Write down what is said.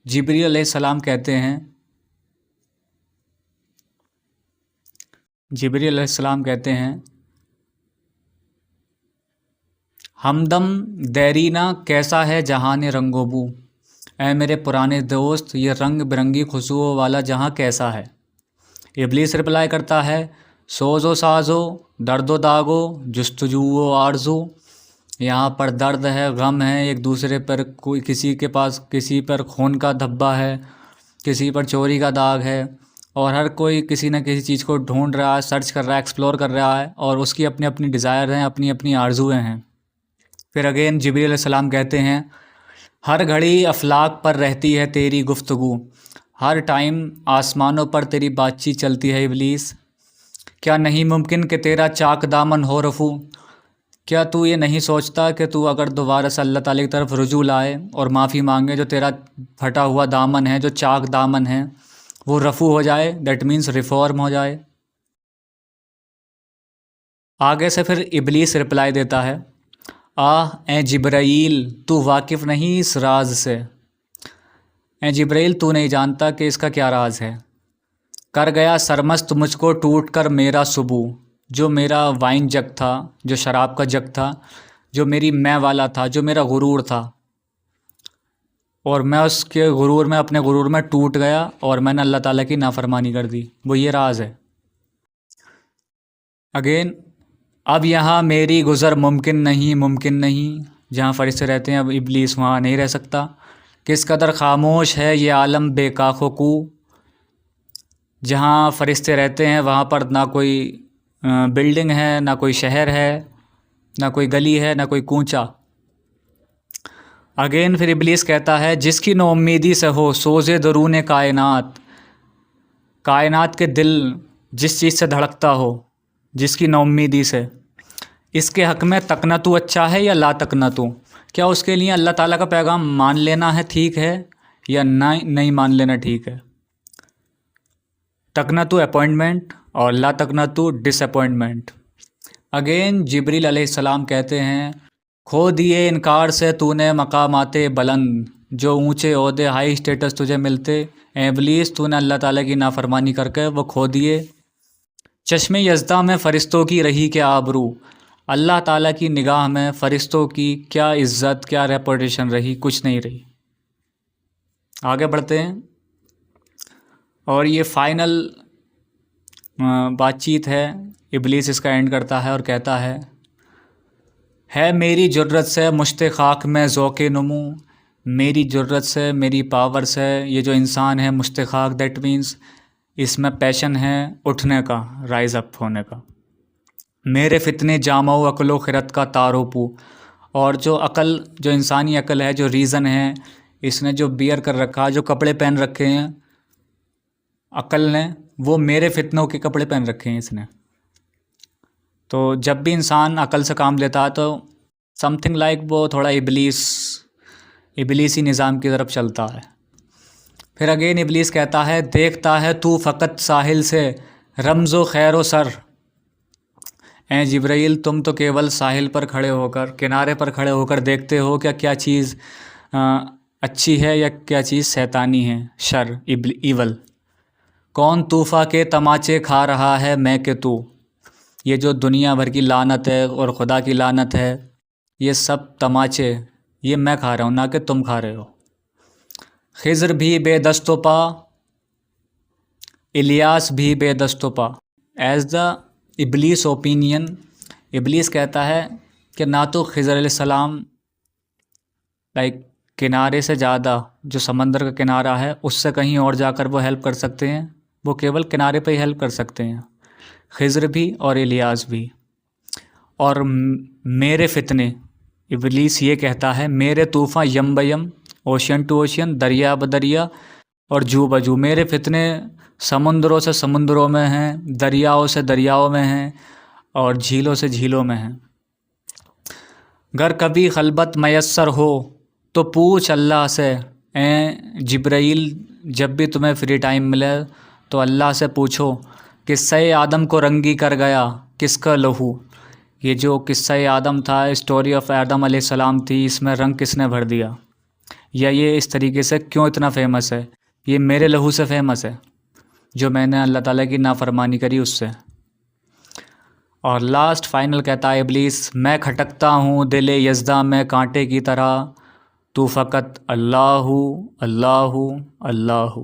जिब्रील अलैहिस्सलाम कहते हैं जिब्रील अलैहिस्सलाम कहते हैं हमदम दैरीना कैसा है जहान रंगोबू। ऐ मेरे पुराने दोस्त, ये रंग बिरंगी खुशबुओं वाला जहाँ कैसा है। इब्लीस रिप्लाई करता है सोज़ो साज़ो दर्दो दागो जुस्तजू आरजू। यहाँ पर दर्द है, गम है, एक दूसरे पर कोई किसी के पास किसी पर खून का धब्बा है, किसी पर चोरी का दाग है, और हर कोई किसी न किसी चीज़ को ढूंढ रहा है, सर्च कर रहा है, एक्सप्लोर कर रहा है, और उसकी अपनी अपनी डिज़ायर हैं, अपनी अपनी आरजुएँ हैं। फिर अगेन जिब्रील अलैहिस्सलाम कहते हैं हर घड़ी अफलाक पर रहती है तेरी गुफ्तगू, हर टाइम आसमानों पर तेरी बातचीत चलती है इब्लीस। क्या नहीं मुमकिन कि तेरा चाक दामन हो रफू। क्या तू ये नहीं सोचता कि तू अगर दोबारा से अल्लाह ताला की तरफ रुजू लाए और माफ़ी मांगे, जो तेरा फटा हुआ दामन है, जो चाक दामन है, वो रफ़ू हो जाए, दैट मीन्स रिफॉर्म हो जाए। आगे से फिर इब्लीस रिप्लाई देता है ए जिब्राईल, तू वाकिफ़ नहीं इस राज से। ए जिब्राईल, तू नहीं जानता कि इसका क्या राज है। कर गया सरमस्त मुझको टूट कर मेरा सुबू, जो मेरा वाइन जग था, जो शराब का जग था, जो मेरी मैं वाला था, जो मेरा गुरूर था, और मैं उसके गुरूर में, अपने गुरूर में टूट गया और मैंने अल्लाह ताला की नाफरमानी कर दी। वो ये राज है। अगेन अब यहाँ मेरी गुज़र मुमकिन नहीं, मुमकिन नहीं। जहाँ फरिश्ते रहते हैं अब इब्लीस वहाँ नहीं रह सकता। किस कदर खामोश है ये आलम बेकाखो कू। जहाँ फरिश्ते रहते हैं वहाँ पर ना कोई बिल्डिंग है, ना कोई शहर है, ना कोई गली है, ना कोई कूंचा। अगेन फिर इब्लीस कहता है जिसकी नौउम्मीदी से हो सोज़े दरूने कायनात, कायनात के दिल जिस चीज़ से धड़कता हो, जिसकी नौउम्मीदी से, इसके हक़ में तकना तू अच्छा है या ला तकना तू। क्या उसके लिए अल्लाह ताला का पैगाम मान लेना है ठीक है, या नहीं मान लेना ठीक है। तकना तू अपॉइंटमेंट और ला तकना तू डिसअपॉइंटमेंट। अगेन जिब्रील अलैहिस्सलाम कहते हैं खो दिए इनकार से तूने मकामाते बुलंद, जो ऊंचे ओहदे हाई स्टेटस तुझे मिलते, इब्लीस तूने अल्लाह ताला की नाफरमानी करके वो खो दिए। चश्मे यज़दा में फ़रिश्तों की रही क्या आबरू, अल्लाह ताला की निगाह में फ़रिश्तों की क्या इज़्ज़त, क्या रेपुटेशन रही, कुछ नहीं रही। आगे बढ़ते हैं और ये फ़ाइनल बातचीत है। इब्लीस इसका एंड करता है और कहता है मेरी जुर्रत से मुश्ते खाक में ज़ौक़े नुमू, मेरी जुर्रत से, मेरी पावर से ये जो इंसान है मुश्ते खाक, दैट मीन्स इसमें पैशन है उठने का, राइज़ अप होने का। मेरे फितने जामाओ अक्लो खिरत का तारोपू, और जो अकल, जो इंसानी अकल है, जो रीज़न है, इसने जो बियर कर रखा, जो कपड़े पहन रखे हैं अकल ने, वो मेरे फितनों के कपड़े पहन रखे हैं इसने। तो जब भी इंसान अकल से काम लेता है तो समथिंग लाइक वो थोड़ा इब्लीसी निज़ाम की तरफ चलता है। फिर अगेन इब्लीस कहता है देखता है तू फ़कत साहिल से रमज़ो खैरो सर। ए जिब्राईल, तुम तो केवल साहिल पर खड़े होकर, किनारे पर खड़े होकर देखते हो क्या क्या चीज़ अच्छी है या क्या चीज़ शैतानी है, शर, ईवल। कौन तूफ़ा के तमाचे खा रहा है मैं कि तू, ये जो दुनिया भर की लानत है और खुदा की लानत है, ये सब तमाचे ये मैं खा रहा हूँ, ना कि तुम खा रहे हो। खिज़र भी बेदस्तो पा, इलियास भी बेदस्तो पा। एज़ द इब्लीस ओपिनियन, इब्लीस कहता है कि ना तो खिज़र अलैहिस्सलाम लाइक किनारे से ज़्यादा, जो समंदर का किनारा है उससे कहीं और जाकर वो हेल्प कर सकते हैं, वो केवल किनारे पे ही हेल्प कर सकते हैं, खिज़र भी और इलियास भी। और मेरे फितने, इब्लीस ये कहता है मेरे तूफ़ान यम बयम, ओशियन टू ओशियन, दरिया ब दरिया और जू बजू, मेरे फितने समुंदरों से समुंदरों में हैं, दरियाओं से दरियाओं में हैं, और झीलों से झीलों में हैं। गर कभी खलबत मयस्सर हो तो पूछ अल्लाह से, ए जिब्राईल जब भी तुम्हें फ्री टाइम मिले तो अल्लाह से पूछो किस्सा आदम को रंगी कर गया किसका लहू। ये जो किस्सा आदम था, स्टोरी ऑफ आदम अलैहिस्सलाम थी, इसमें रंग किसने भर दिया। یا یہ اس طریقے سے کیوں اتنا فیمس ہے؟ یہ میرے لہو سے فیمس ہے، جو میں نے اللہ تعالیٰ کی نافرمانی کری اس سے۔ اور لاسٹ فائنل کہتا ہے ابلیس، میں کھٹکتا ہوں دل یزداں میں کانٹے کی طرح، تو فقط اللہ اللہ اللہ